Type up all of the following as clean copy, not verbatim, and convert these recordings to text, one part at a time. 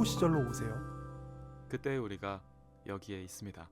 시절로 오세요. 그때 우리가 여기에 있습니다.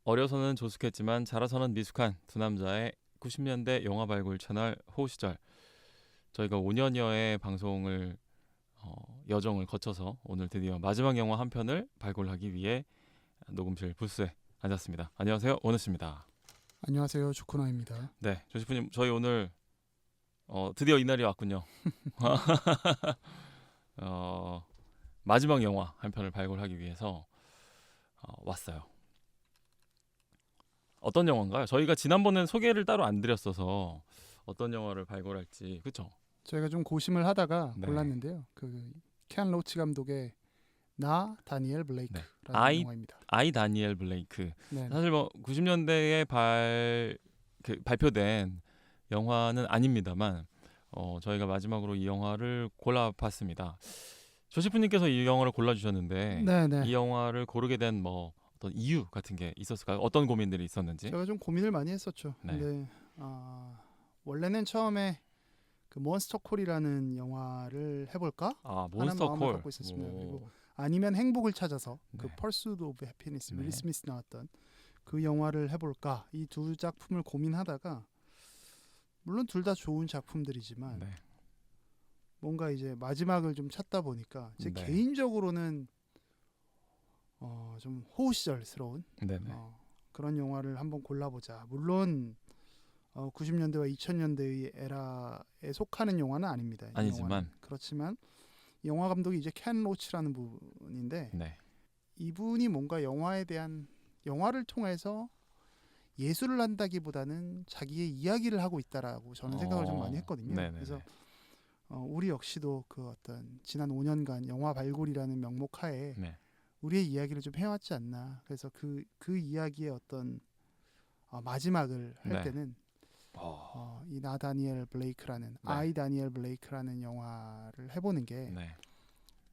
어려서는 조숙했지만 자라서는 미숙한 두 남자의 90년대 영화 발굴 채널 호시절. 저희가 5년여의 방송을 여정을 거쳐서 오늘 드디어 마지막 영화 한 편을 발굴하기 위해 녹음실 부스에 앉았습니다. 안녕하세요, 원우씨입니다. 안녕하세요, 조코나입니다. 네, 조시프님, 저희 오늘 드디어 이날이 왔군요. 마지막 영화 한 편을 발굴하기 위해서 왔어요. 어떤 영화인가요? 저희가 지난번엔 소개를 따로 안 드렸어서 어떤 영화를 발굴할지, 그렇죠? 저희가 좀 고심을 하다가 네. 골랐는데요. 캔 로치 감독의 나 다니엘 블레이크라는 네. 영화입니다. 아이 다니엘 블레이크. 네. 사실 90년대에 발표된 영화는 아닙니다만 저희가 마지막으로 이 영화를 골라봤습니다. 조시프님께서 이 영화를 골라주셨는데 네네. 이 영화를 고르게 된 어떤 이유 같은 게 있었을까요? 어떤 고민들이 있었는지? 제가 좀 고민을 많이 했었죠. 네. 근데 원래는 처음에 그 몬스터콜이라는 영화를 해볼까? 하는 몬스터 마음을 콜. 갖고 있었습니다. 그리고 아니면 행복을 찾아서 그 네. 퍼스트 오브 해피니스 네. 윌 스미스 나왔던 그 영화를 해볼까? 이 두 작품을 고민하다가 물론 둘 다 좋은 작품들이지만 네. 뭔가 이제 마지막을 좀 찾다 보니까 제 네. 개인적으로는 좀 호시절스러운 네네. 그런 영화를 한번 골라보자. 물론 90년대와 2000년대의 에라에 속하는 영화는 아닙니다. 이 아니지만. 영화는. 그렇지만 영화 감독이 이제 켄 로치라는 분인데 네. 이분이 뭔가 영화에 대한 영화를 통해서 예술을 한다기보다는 자기의 이야기를 하고 있다라고 저는 생각을 좀 많이 했거든요. 네네네. 그래서 우리 역시도 그 어떤 지난 5년간 영화 발굴이라는 명목하에 네. 우리의 이야기를 좀 해왔지 않나. 그래서 그 이야기의 어떤 마지막을 할 네. 때는 이 나 다니엘 블레이크라는 아이 다니엘 블레이크라는 영화를 해보는 게 네.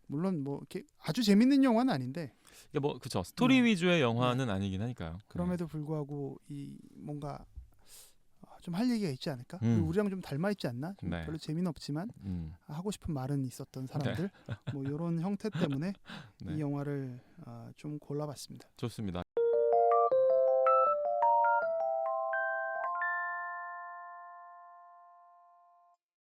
물론 이렇게 아주 재밌는 영화는 아닌데 이게 그쵸. 스토리 위주의 영화는 아니긴 하니까요. 그럼에도 불구하고 이 뭔가 좀 할 얘기가 있지 않을까? 음. 그리고 우리랑 좀 닮아 있지 않나? 좀 네. 별로 재미는 없지만 하고 싶은 말은 있었던 사람들 이런 형태 때문에 네. 이 영화를 좀 골라봤습니다. 좋습니다.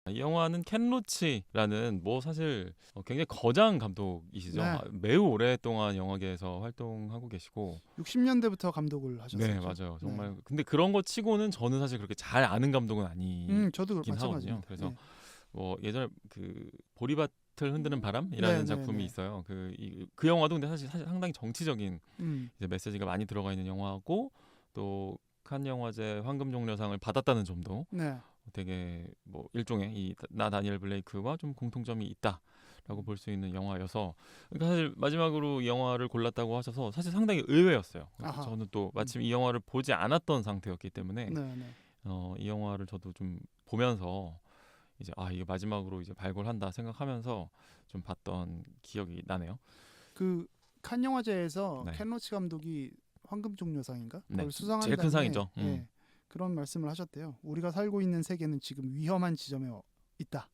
이 영화는 켄 로치라는 사실 굉장히 거장 감독이시죠. 네. 매우 오랫동안 영화계에서 활동하고 계시고 60년대부터 감독을 하셨어요. 네, 맞아요. 정말 근데 그런 거 치고는 저는 사실 그렇게 잘 아는 감독은 아니긴 저도 마찬가지입니다. 하거든요. 그래서 예전에 그 보리밭을 흔드는 바람이라는 작품이 있어요. 그 영화도 근데 사실 상당히 정치적인 이제 메시지가 많이 들어가 있는 영화고 또 칸 영화제 황금종려상을 받았다는 점도 되게 일종의 이 나 다니엘 블레이크와 좀 공통점이 있다라고 볼 수 있는 영화여서 그러니까 사실 마지막으로 이 영화를 골랐다고 하셔서 사실 상당히 의외였어요. 저는 또 마침 이 영화를 보지 않았던 상태였기 때문에 이 영화를 저도 좀 보면서 이제 이게 마지막으로 이제 발굴한다 생각하면서 좀 봤던 기억이 나네요. 그 칸 영화제에서 네. 켄 로치 감독이 황금종려상인가? 네. 그걸 수상한 제일 큰 다음에 상이죠. 그런 말씀을 하셨대요. 우리가 살고 있는 세계는 지금 위험한 지점에 있다.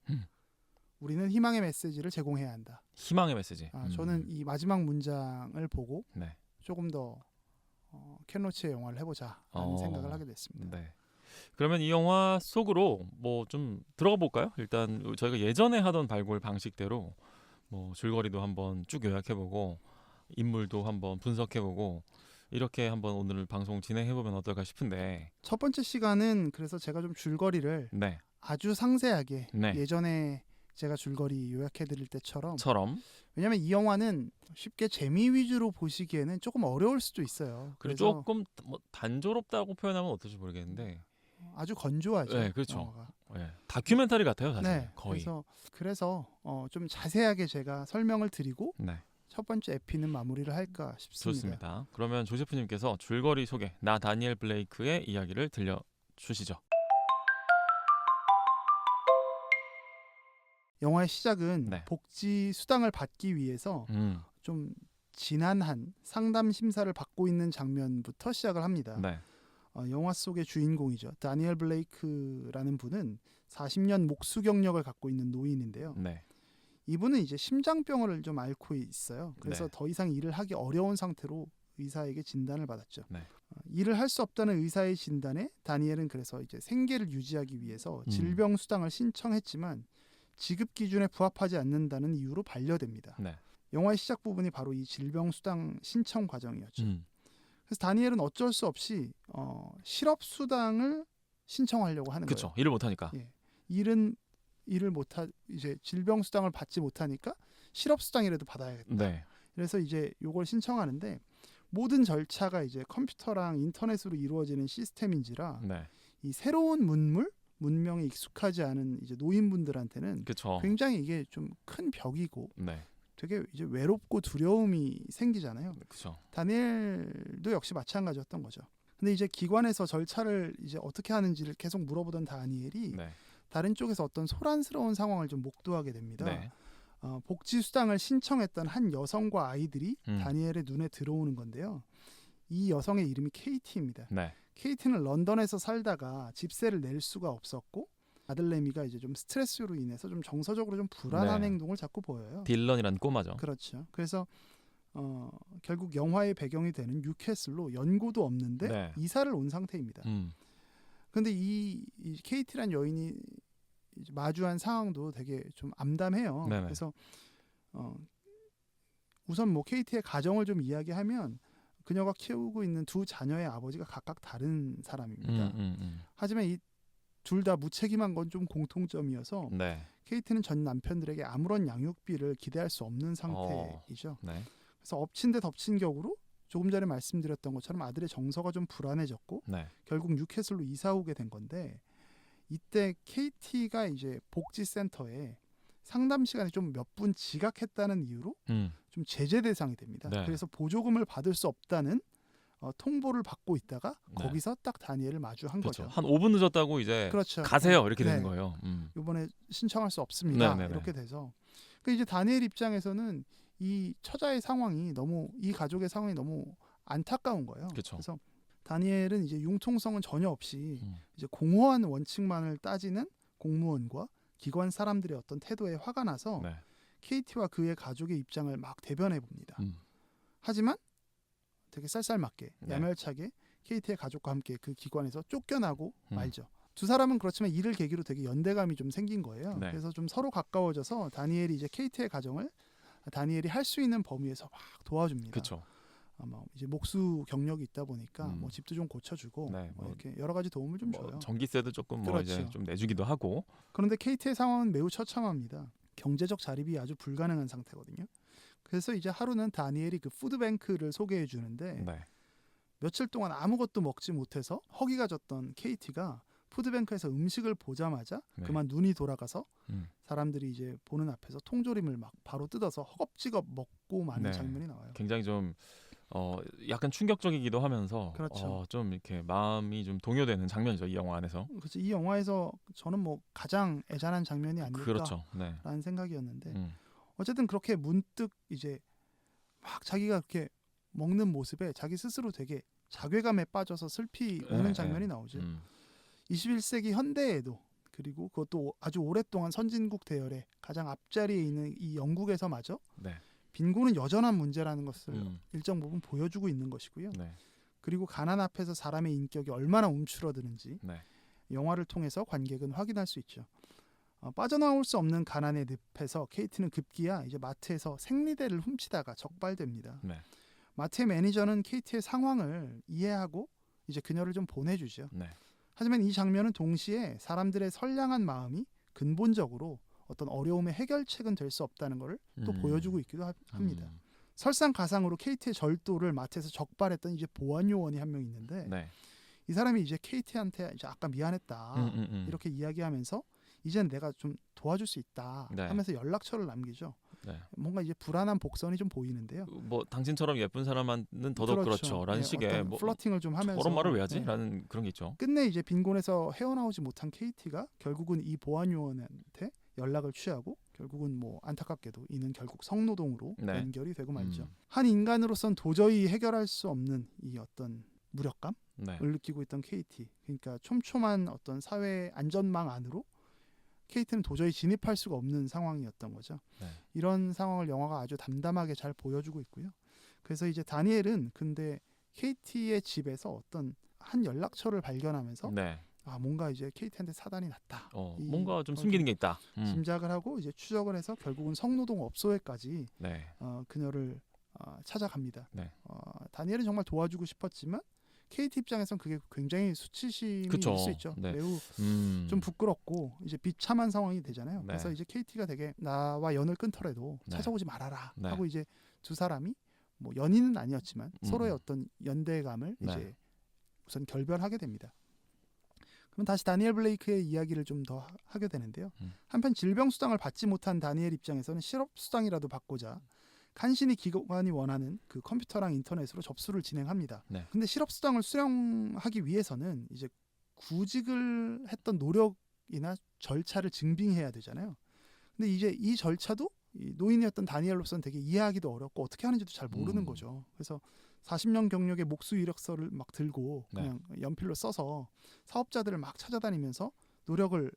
우리는 희망의 메시지를 제공해야 한다. 희망의 메시지. 저는 이 마지막 문장을 보고 네. 조금 더 켄 로치의 영화를 해보자라는 생각을 하게 됐습니다. 네. 그러면 이 영화 속으로 좀 들어가 볼까요? 일단 저희가 예전에 하던 발굴 방식대로 줄거리도 한번 쭉 요약해보고 인물도 한번 분석해보고 이렇게 한번 오늘 방송 진행해보면 어떨까 싶은데 첫 번째 시간은 그래서 제가 좀 줄거리를 아주 상세하게 예전에 제가 줄거리 요약해드릴 때처럼 왜냐하면 이 영화는 쉽게 재미 위주로 보시기에는 조금 어려울 수도 있어요. 그리고 조금 단조롭다고 표현하면 어떨지 모르겠는데 아주 건조하죠. 네, 그렇죠. 영화가. 다큐멘터리 같아요, 사실. 네, 거의. 그래서 좀 자세하게 제가 설명을 드리고 첫 번째 에피는 마무리를 할까 싶습니다. 좋습니다. 그러면 조세프님께서 줄거리 소개, 나 다니엘 블레이크의 이야기를 들려주시죠. 영화의 시작은 복지 수당을 받기 위해서 좀 지난한 상담 심사를 받고 있는 장면부터 시작을 합니다. 영화 속의 주인공이죠. 다니엘 블레이크라는 분은 40년 목수 경력을 갖고 있는 노인인데요. 이분은 이제 심장병을 좀 앓고 있어요. 그래서 네. 더 이상 일을 하기 어려운 상태로 의사에게 진단을 받았죠. 네. 일을 할 수 없다는 의사의 진단에 다니엘은 그래서 이제 생계를 유지하기 위해서 질병 수당을 신청했지만 지급 기준에 부합하지 않는다는 이유로 반려됩니다. 네. 영화의 시작 부분이 바로 이 질병 수당 신청 과정이었죠. 그래서 다니엘은 어쩔 수 없이 실업 수당을 신청하려고 하는 그쵸. 거예요. 일을 못 하니까. 예. 이제 질병 수당을 받지 못하니까 실업 수당이라도 받아야겠다. 네. 그래서 이제 요걸 신청하는데 모든 절차가 이제 컴퓨터랑 인터넷으로 이루어지는 시스템인지라 네. 이 새로운 문명에 익숙하지 않은 이제 노인분들한테는 그쵸. 굉장히 이게 좀 큰 벽이고 네. 되게 이제 외롭고 두려움이 생기잖아요. 그쵸. 다니엘도 역시 마찬가지였던 거죠. 근데 이제 기관에서 절차를 이제 어떻게 하는지를 계속 물어보던 다니엘이 네. 다른 쪽에서 어떤 소란스러운 상황을 좀 목도하게 됩니다. 네. 복지 수당을 신청했던 한 여성과 아이들이 다니엘의 눈에 들어오는 건데요. 이 여성의 이름이 케이티입니다. 네. 케이티는 런던에서 살다가 집세를 낼 수가 없었고 아들 레미가 이제 좀 스트레스로 인해서 좀 정서적으로 좀 불안한 네. 행동을 자꾸 보여요. 딜런이라는 꼬마죠. 그렇죠. 그래서 결국 영화의 배경이 되는 뉴캐슬로 연고도 없는데 네. 이사를 온 상태입니다. 그런데 이 케이티란 여인이 이제 마주한 상황도 되게 좀 암담해요. 네네. 그래서 우선 뭐 케이티의 가정을 좀 이야기하면 그녀가 키우고 있는 두 자녀의 아버지가 각각 다른 사람입니다. 하지만 이 둘 다 무책임한 건 좀 공통점이어서 네. 케이티는 전 남편들에게 아무런 양육비를 기대할 수 없는 상태이죠. 네. 그래서 엎친 데 덮친 격으로 조금 전에 말씀드렸던 것처럼 아들의 정서가 좀 불안해졌고 네. 결국 뉴캐슬로 이사 오게 된 건데 이때 케이티가 이제 복지센터에 상담 시간에 좀 몇 분 지각했다는 이유로 좀 제재 대상이 됩니다. 네. 그래서 보조금을 받을 수 없다는 통보를 받고 있다가 네. 거기서 딱 다니엘을 마주한 그렇죠. 거죠. 한 5분 늦었다고 이제 그렇죠. 가세요 이렇게 네. 되는 거예요. 이번에 신청할 수 없습니다. 네네네. 이렇게 돼서 그 이제 다니엘 입장에서는 이 처자의 상황이 이 가족의 상황이 너무 안타까운 거예요. 그쵸. 그래서 다니엘은 이제 융통성은 전혀 없이 이제 공허한 원칙만을 따지는 공무원과 기관 사람들의 어떤 태도에 화가 나서 네. 케이티와 그의 가족의 입장을 막 대변해 봅니다. 하지만 되게 쌀쌀맞게 네. 야멸차게 케이티의 가족과 함께 그 기관에서 쫓겨나고 말죠. 두 사람은 그렇지만 이를 계기로 되게 연대감이 좀 생긴 거예요. 네. 그래서 좀 서로 가까워져서 다니엘이 이제 케이티의 가정을 다니엘이 할 수 있는 범위에서 막 도와줍니다. 그렇죠. 이제 목수 경력이 있다 보니까 뭐 집도 좀 고쳐주고 네, 뭐 이렇게 여러 가지 도움을 좀 줘요. 전기세도 조금 뭐 그렇죠. 이제 좀 내주기도 하고. 그런데 케이티의 상황은 매우 처참합니다. 경제적 자립이 아주 불가능한 상태거든요. 그래서 이제 하루는 다니엘이 그 푸드뱅크를 소개해 주는데 네. 며칠 동안 아무것도 먹지 못해서 허기가 졌던 케이티가 푸드뱅크에서 음식을 보자마자 네. 그만 눈이 돌아가서 사람들이 이제 보는 앞에서 통조림을 막 바로 뜯어서 허겁지겁 먹고 마는 네. 장면이 나와요. 굉장히 좀 약간 충격적이기도 하면서 그렇죠. 좀 이렇게 마음이 좀 동요되는 장면이죠, 이 영화 안에서. 그래서 이 영화에서 저는 뭐 가장 애잔한 장면이 아닐까라는 그렇죠. 네. 생각이었는데 어쨌든 그렇게 문득 이제 막 자기가 그렇게 먹는 모습에 자기 스스로 되게 자괴감에 빠져서 슬피 우는 장면이 나오죠. 21세기 현대에도 그리고 그것도 아주 오랫동안 선진국 대열의 가장 앞자리에 있는 이 영국에서마저 네. 빈곤은 여전한 문제라는 것을 일정 부분 보여주고 있는 것이고요. 네. 그리고 가난 앞에서 사람의 인격이 얼마나 움츠러드는지 네. 영화를 통해서 관객은 확인할 수 있죠. 빠져나올 수 없는 가난의 늪에서 케이트는 급기야 이제 마트에서 생리대를 훔치다가 적발됩니다. 네. 마트의 매니저는 케이트의 상황을 이해하고 이제 그녀를 좀 보내주죠. 네. 하지만 이 장면은 동시에 사람들의 선량한 마음이 근본적으로 어떤 어려움의 해결책은 될 수 없다는 것을 또 보여주고 있기도 합니다. 설상가상으로 케이트의 절도를 마트에서 적발했던 이제 보안 요원이 한 명 있는데 네. 이 사람이 이제 케이트한테 이제 아까 미안했다 이렇게 이야기하면서 이제는 내가 좀 도와줄 수 있다 네. 하면서 연락처를 남기죠. 네. 뭔가 이제 불안한 복선이 좀 보이는데요. 뭐 당신처럼 예쁜 사람은 더더욱 그렇죠라는 식의 뭐 플러팅을 좀 하면서 저런 말을 왜 하지? 라는 그런 게 있죠. 끝내 이제 빈곤에서 헤어나오지 못한 케이티가 결국은 이 보안 요원한테 연락을 취하고 결국은 뭐 안타깝게도 이는 결국 성노동으로 네. 연결이 되고 말죠. 한 인간으로선 도저히 해결할 수 없는 이 어떤 무력감을 네. 느끼고 있던 케이티. 그러니까 촘촘한 어떤 사회 안전망 안으로 KT는 도저히 진입할 수가 없는 상황이었던 거죠. 네. 이런 상황을 영화가 아주 담담하게 잘 보여주고 있고요. 그래서 이제 다니엘은 근데 KT의 집에서 어떤 한 연락처를 발견하면서 네. 뭔가 이제 KT한테 사단이 났다. 뭔가 좀 숨기는 게 있다. 짐작을 하고 이제 추적을 해서 결국은 성노동 업소에까지 네. 그녀를 찾아갑니다. 네. 다니엘은 정말 도와주고 싶었지만 KT 입장에선 그게 굉장히 수치심이 그쵸. 있을 수 있죠. 네. 매우 좀 부끄럽고 이제 비참한 상황이 되잖아요. 네. 그래서 이제 KT가 되게 나와 연을 끊더라도 네. 찾아오지 말아라 네. 하고 이제 두 사람이 뭐 연인은 아니었지만 서로의 어떤 연대감을 네. 이제 우선 결별하게 됩니다. 그럼 다시 다니엘 블레이크의 이야기를 좀 더 하게 되는데요. 한편 질병 수당을 받지 못한 다니엘 입장에서는 실업 수당이라도 받고자 간신히 기관이 원하는 그 컴퓨터랑 인터넷으로 접수를 진행합니다. 네. 근데 실업 수당을 수령하기 위해서는 이제 구직을 했던 노력이나 절차를 증빙해야 되잖아요. 근데 이제 이 절차도 이 노인이었던 다니엘로서는 되게 이해하기도 어렵고 어떻게 하는지도 잘 모르는 거죠. 그래서 40년 경력의 목수 이력서를 막 들고 그냥 연필로 써서 사업자들을 막 찾아다니면서 노력을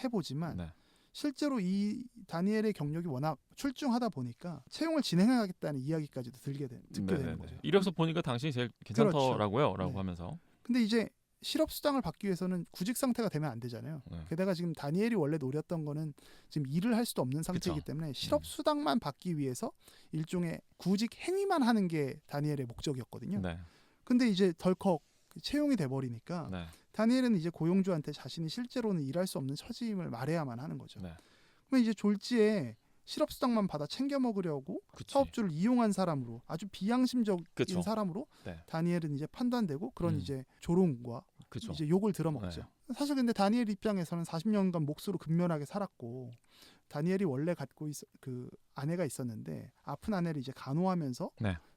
해보지만 실제로 이 다니엘의 경력이 워낙 출중하다 보니까 채용을 진행하겠다는 이야기까지도 듣게 되는 거죠. 이력서 보니까 당신이 제일 괜찮더라고요. 그렇죠. 라고 하면서. 근데 이제 실업 수당을 받기 위해서는 구직 상태가 되면 안 되잖아요. 게다가 지금 다니엘이 원래 노렸던 거는 지금 일을 할 수도 없는 상태이기 때문에 실업 수당만 받기 위해서 일종의 구직 행위만 하는 게 다니엘의 목적이었거든요. 근데 이제 덜컥 채용이 돼 버리니까 다니엘은 이제 고용주한테 자신이 실제로는 일할 수 없는 처지임을 말해야만 하는 거죠. 그러면 이제 졸지에 실업수당만 받아 챙겨 먹으려고 사업주를 이용한 사람으로 아주 비양심적인 사람으로 다니엘은 이제 판단되고 그런 이제 조롱과 이제 욕을 들어먹죠. 사실 근데 다니엘 입장에서는 40년간 몫으로 근면하게 살았고 다니엘이 원래 갖고 그 아내가 있었는데 아픈 아내를 이제 간호하면서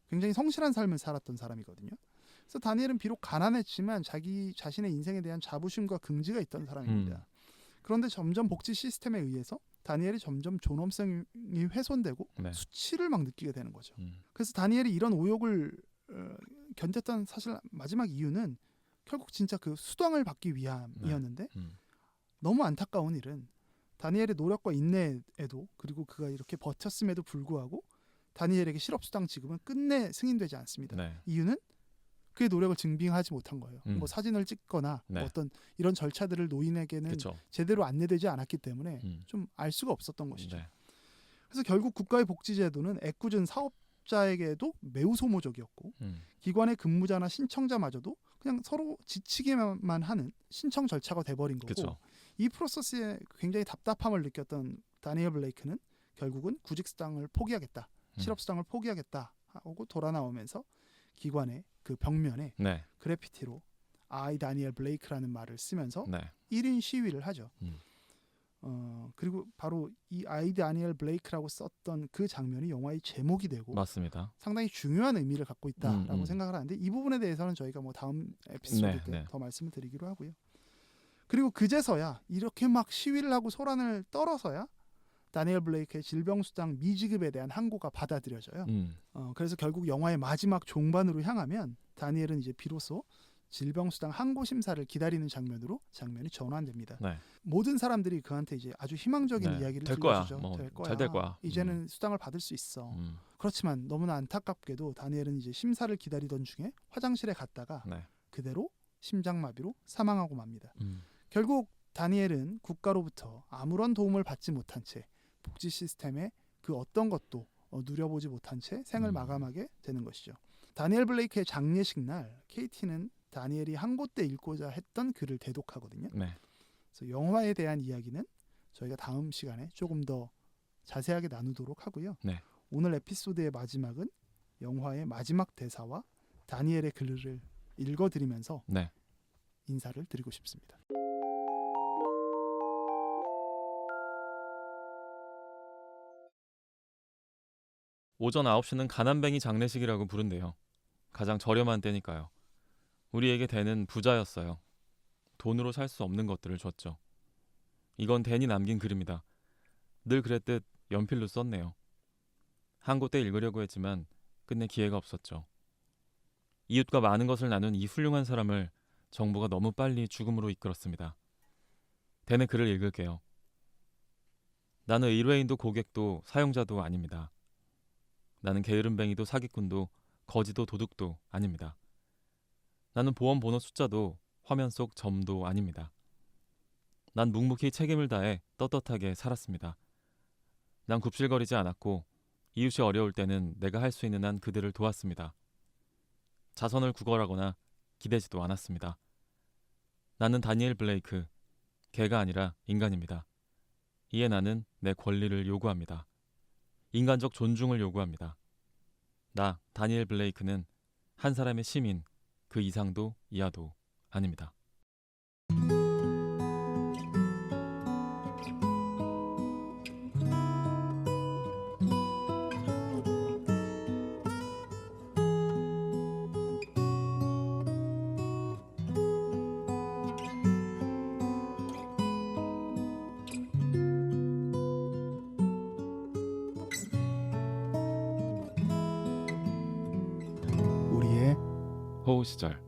굉장히 성실한 삶을 살았던 사람이거든요. 그래서 다니엘은 비록 가난했지만 자기 자신의 인생에 대한 자부심과 긍지가 있던 사람입니다. 그런데 점점 복지 시스템에 의해서 다니엘이 점점 존엄성이 훼손되고 수치를 막 느끼게 되는 거죠. 그래서 다니엘이 이런 오욕을 견뎠던 사실 마지막 이유는 결국 진짜 그 수당을 받기 위함이었는데 너무 안타까운 일은 다니엘의 노력과 인내에도 그리고 그가 이렇게 버텼음에도 불구하고 다니엘에게 실업수당 지급은 끝내 승인되지 않습니다. 이유는 그의 노력을 증빙하지 못한 거예요. 뭐 사진을 찍거나 뭐 어떤 이런 절차들을 노인에게는 제대로 안내되지 않았기 때문에 좀 알 수가 없었던 것이죠. 그래서 결국 국가의 복지제도는 애꿎은 사업자에게도 매우 소모적이었고 기관의 근무자나 신청자마저도 그냥 서로 지치기만 하는 신청 절차가 돼버린 거고 이 프로세스에 굉장히 답답함을 느꼈던 다니엘 블레이크는 결국은 구직수당을 포기하겠다. 실업수당을 포기하겠다 하고 돌아 나오면서 기관의 그 벽면에 그래피티로 I 다니엘 블레이크라는 말을 쓰면서 1인 시위를 하죠. 그리고 바로 이 I 다니엘 블레이크라고 썼던 그 장면이 영화의 제목이 되고 맞습니다. 상당히 중요한 의미를 갖고 있다라고 생각을 하는데 이 부분에 대해서는 저희가 뭐 다음 에피소드 때 더 말씀을 드리기로 하고요. 그리고 그제서야 이렇게 막 시위를 하고 소란을 떨어서야 다니엘 블레이크의 질병수당 미지급에 대한 항고가 받아들여져요. 그래서 결국 영화의 마지막 종반으로 향하면 다니엘은 이제 비로소 질병수당 항고 심사를 기다리는 장면이 전환됩니다. 모든 사람들이 그한테 이제 아주 희망적인 이야기를 들려주죠. 잘 될 거야. 이제는 수당을 받을 수 있어. 그렇지만 너무나 안타깝게도 다니엘은 이제 심사를 기다리던 중에 화장실에 갔다가 그대로 심장마비로 사망하고 맙니다. 결국 다니엘은 국가로부터 아무런 도움을 받지 못한 채 복지 시스템의 그 어떤 것도 누려보지 못한 채 생을 마감하게 되는 것이죠. 다니엘 블레이크의 장례식 날 KT는 다니엘이 항고 때 읽고자 했던 글을 대독하거든요. 그래서 영화에 대한 이야기는 저희가 다음 시간에 조금 더 자세하게 나누도록 하고요. 오늘 에피소드의 마지막은 영화의 마지막 대사와 다니엘의 글을 읽어드리면서 인사를 드리고 싶습니다. 오전 9시는 가난뱅이 장례식이라고 부른대요. 가장 저렴한 때니까요. 우리에게 댄은 부자였어요. 돈으로 살 수 없는 것들을 줬죠. 이건 댄이 남긴 글입니다. 늘 그랬듯 연필로 썼네요. 항고 때 읽으려고 했지만 끝내 기회가 없었죠. 이웃과 많은 것을 나눈 이 훌륭한 사람을 정부가 너무 빨리 죽음으로 이끌었습니다. 댄의 글을 읽을게요. 나는 의뢰인도 고객도 사용자도 아닙니다. 나는 게으름뱅이도 사기꾼도 거지도 도둑도 아닙니다. 나는 보험 번호 숫자도 화면 속 점도 아닙니다. 난 묵묵히 책임을 다해 떳떳하게 살았습니다. 난 굽실거리지 않았고 이웃이 어려울 때는 내가 할 수 있는 한 그들을 도왔습니다. 자선을 구걸하거나 기대지도 않았습니다. 나는 다니엘 블레이크, 개가 아니라 인간입니다. 이에 나는 내 권리를 요구합니다. 인간적 존중을 요구합니다. 나 다니엘 블레이크는 한 사람의 시민, 그 이상도 이하도 아닙니다. 우리의 호우 시절